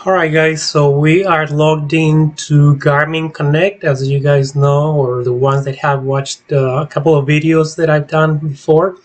Alright guys, so we are logged into Garmin Connect, as you guys know, or the ones that have watched a couple of videos that I've done before.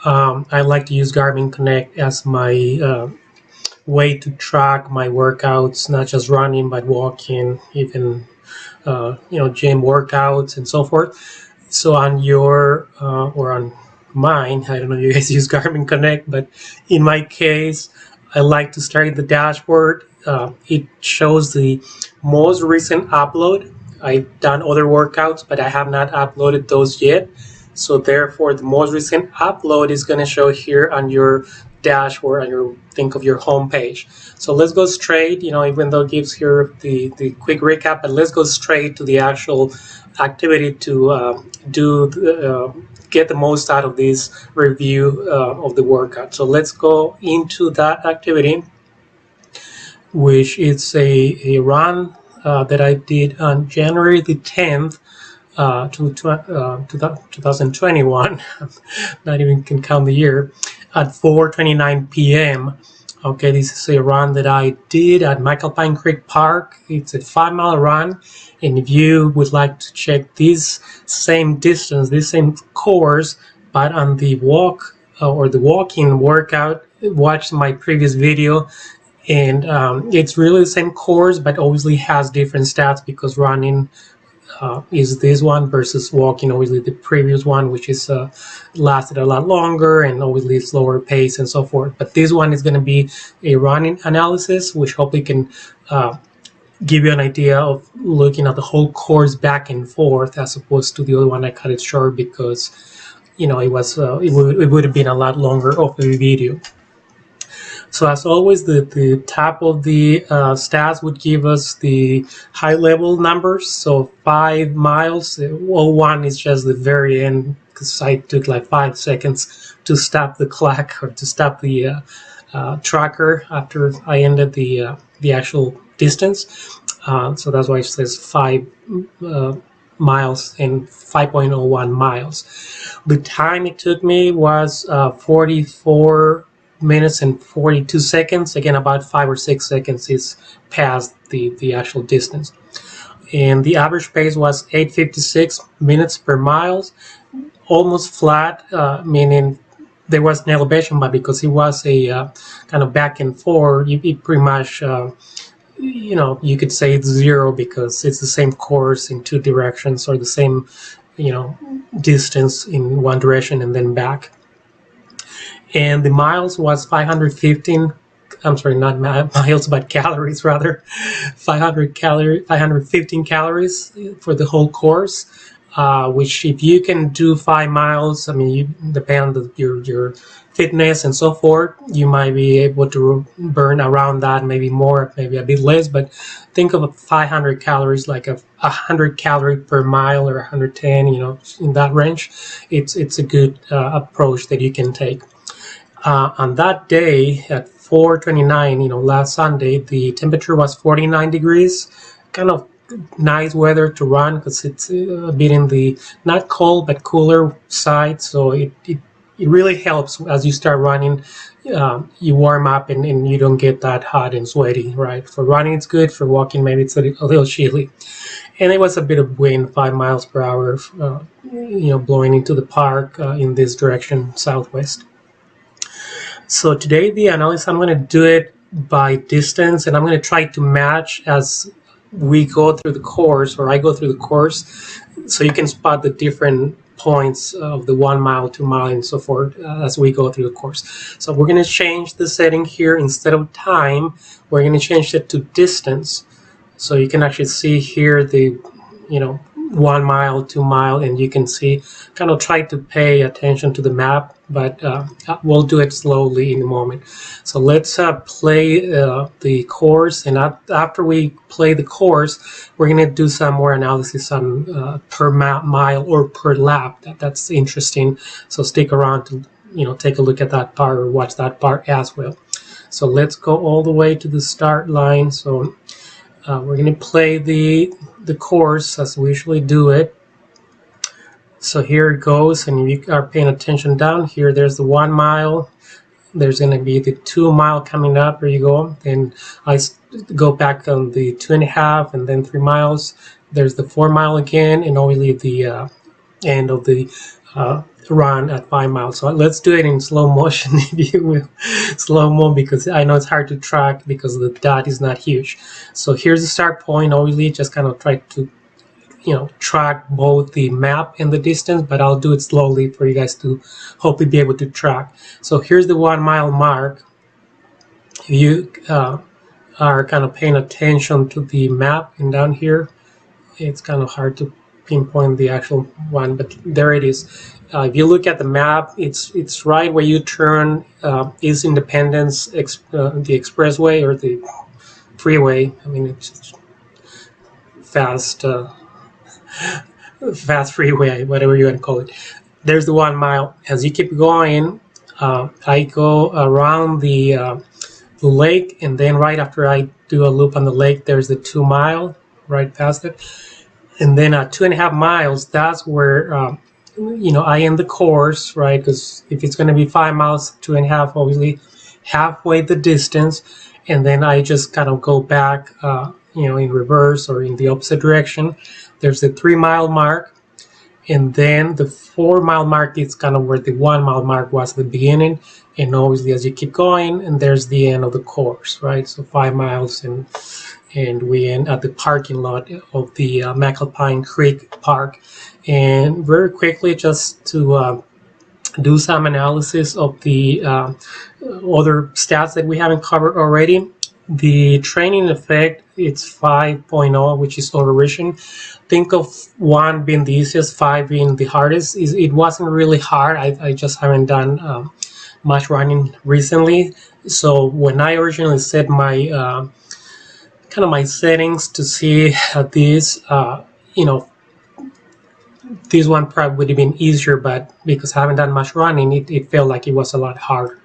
I like to use Garmin Connect as my way to track my workouts, not just running but walking, even gym workouts and so forth. So on your or on mine, I don't know if you guys use Garmin Connect, but in my case, I like to start the dashboard. It shows the most recent upload. I've done other workouts, but I have not uploaded those yet. So therefore, the most recent upload is going to show here on your dashboard, on your think of your home page. So let's go straight, even though it gives here the quick recap, but let's go straight to the actual activity to get the most out of this review of the workout. So let's go into that activity, which is a run that I did on January the 10th, 2021. Not even can count the year, at 4:29 p.m. Okay, this is a run that I did at Michael Pine Creek Park. It's a 5-mile run, and if you would like to check this same distance, this same course, but on the walk or the walking workout, watch my previous video. And it's really the same course, but obviously has different stats because running is this one versus walking, obviously the previous one, which is lasted a lot longer and obviously slower pace and so forth. But this one is going to be a running analysis, which hopefully can give you an idea of looking at the whole course back and forth, as opposed to the other one I cut it short because it would have been a lot longer of a video. So as always, the top of the stats would give us the high level numbers. So 5 miles, 01 is just the very end because I took like 5 seconds to stop the clock or to stop the tracker after I ended the actual distance. So that's why it says 5 miles and 5.01 miles. The time it took me was 44 minutes and 42 seconds. Again, about 5 or 6 seconds is past the actual distance. And the average pace was 8:56 minutes per mile, almost flat, meaning there was an elevation, but because it was a kind of back and forth, it pretty much you could say it's zero because it's the same course in two directions, or the same distance in one direction and then back. And the miles was 515. I'm sorry, not miles, but calories rather. 515 calories for the whole course. Which, if you can do 5 miles, I mean, you depend on your fitness and so forth, you might be able to burn around that, maybe more, maybe a bit less. But think of 500 calories like 100 calories per mile, or 110, in that range. It's a good approach that you can take. On that day at 4:29, last Sunday, the temperature was 49 degrees, kind of nice weather to run because it's a bit in the not cold but cooler side. So it really helps as you start running. You warm up and you don't get that hot and sweaty, right? For running, it's good. For walking, maybe it's a little chilly. And it was a bit of wind, 5 miles per hour, blowing into the park in this direction, southwest. So today the analysis, I'm going to do it by distance, and I'm going to try to match as we go through the course, or I go through the course, so you can spot the different points of the 1 mile, 2 mile, and so forth as we go through the course. So we're going to change the setting here. Instead of time, we're going to change it to distance. So you can actually see here the 1 mile, 2 mile, and you can see, kind of try to pay attention to the map, but we'll do it slowly in a moment. So let's play the course, and after we play the course, we're going to do some more analysis on per mile or per lap. That's interesting. So stick around to take a look at that part, or watch that part as well. So let's go all the way to the start line. So we're going to play the course as we usually do it. So here it goes, and if you are paying attention down here, there's the 1 mile. There's going to be the 2 mile coming up. There you go. Then I go back on the 2.5 and then 3 miles. There's the 4 mile again, and obviously the end of the run at 5 miles. So let's do it in slow motion, if you will, slow mo, because I know it's hard to track because the dot is not huge. So here's the start point. Obviously, just kind of try to track both the map and the distance, but I'll do it slowly for you guys to hopefully be able to track. So here's the 1 mile mark. If you are kind of paying attention to the map, and down here it's kind of hard to pinpoint the actual one, but there it is. If you look at the map, it's right where you turn East Independence, the expressway or the freeway. I mean, it's fast fast freeway, whatever you want to call it. There's the 1 mile. As you keep going, I go around the lake, and then right after I do a loop on the lake, there's the 2 mile right past it. And then at 2.5 miles, that's where I end the course, right? Because if it's going to be 5 miles, 2.5, obviously halfway the distance, and then I just kind of go back, in reverse or in the opposite direction. There's the 3 mile mark, and then the 4 mile mark is kind of where the 1 mile mark was at the beginning, and obviously as you keep going, and there's the end of the course, right? So 5 miles, and we end at the parking lot of the McAlpine Creek Park. And very quickly, just to do some analysis of the other stats that we haven't covered already. The training effect, it's 5.0, which is overvision. Think of 1 being the easiest, 5 being the hardest. It wasn't really hard. I just haven't done much running recently. So when I originally set my kind of my settings to see this, this one probably would have been easier, but because I haven't done much running, it felt like it was a lot harder.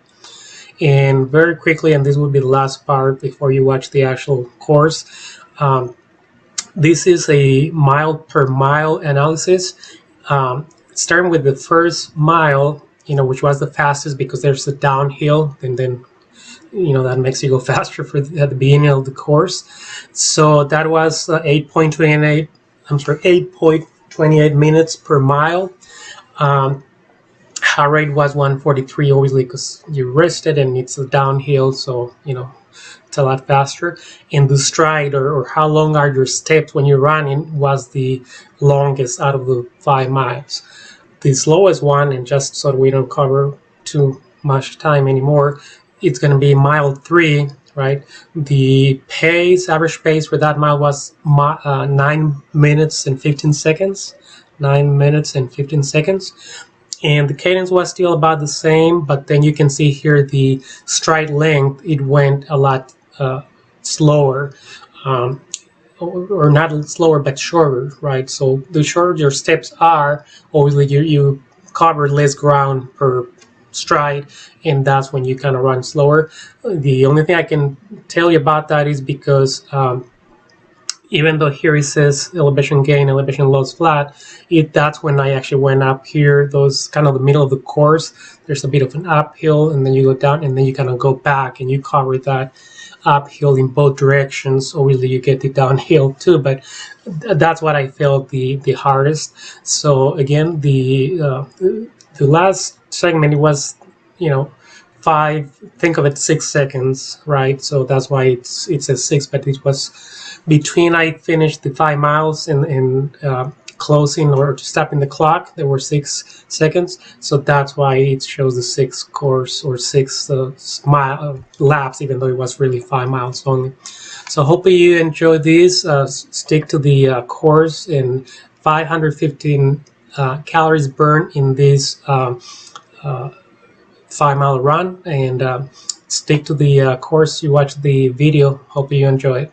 And very quickly, and this will be the last part before you watch the actual course, this is a mile per mile analysis. Starting with the first mile, which was the fastest because there's a downhill, and then that makes you go faster at the beginning of the course. So that was 8.28 minutes per mile. Heart rate was 143, obviously, because you rested and it's a downhill, so it's a lot faster. And the stride, or how long are your steps when you're running, was the longest out of the 5 miles. The slowest one, and just so we don't cover too much time anymore, it's going to be mile 3, right? The average pace for that mile was 9 minutes and 15 seconds. 9 minutes and 15 seconds. And the cadence was still about the same, but then you can see here the stride length, it went a lot slower. Or not slower, but shorter, right? So the shorter your steps are, obviously you cover less ground per stride, and that's when you kind of run slower. The only thing I can tell you about that is because even though here it says elevation gain, elevation loss flat, that's when I actually went up here, those kind of the middle of the course, there's a bit of an uphill, and then you go down, and then you kind of go back, and you cover that uphill in both directions. Obviously you get the downhill too, but that's what I felt the hardest. So again, the last segment, it was think of it 6 seconds, right? So that's why it says 6, but it was between I finished the 5 miles and closing or stopping the clock, there were 6 seconds. So that's why it shows the 6 course or 6 laps, even though it was really 5 miles only. So hopefully you enjoy this. Stick to the course, and 515 calories burned in this 5-mile run, and stick to the course. You watch the video. Hope you enjoy it.